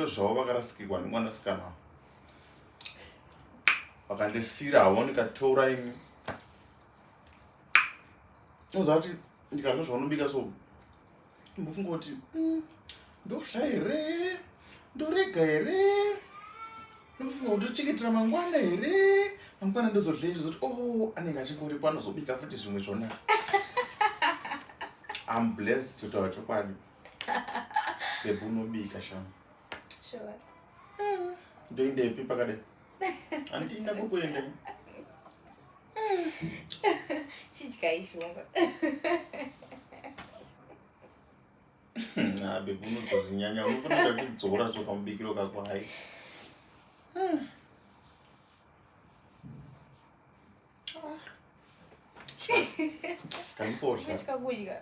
zvavo vakarasikirwa nemwanasikana vakandisira havaoneka tora imi unoziva kuti ndikazva zvaunobika so imbofunga kuti ndohla here ndorega here ndofunga kuti uchengetera mangwana here mangwana ndozodle izvozoti anenge achingoripo anozobika futi zvimwe zvona. I'm blessed kutaura chokwadi. Bebu unobika shama. Sure. Ndoindepi pakadai? Anditinda kukuenda. Chidya ishonga. Bebu unozozvinyanya unofanira kudzora zvokamubikiro kako hai. Kanipodla. Chikakudya.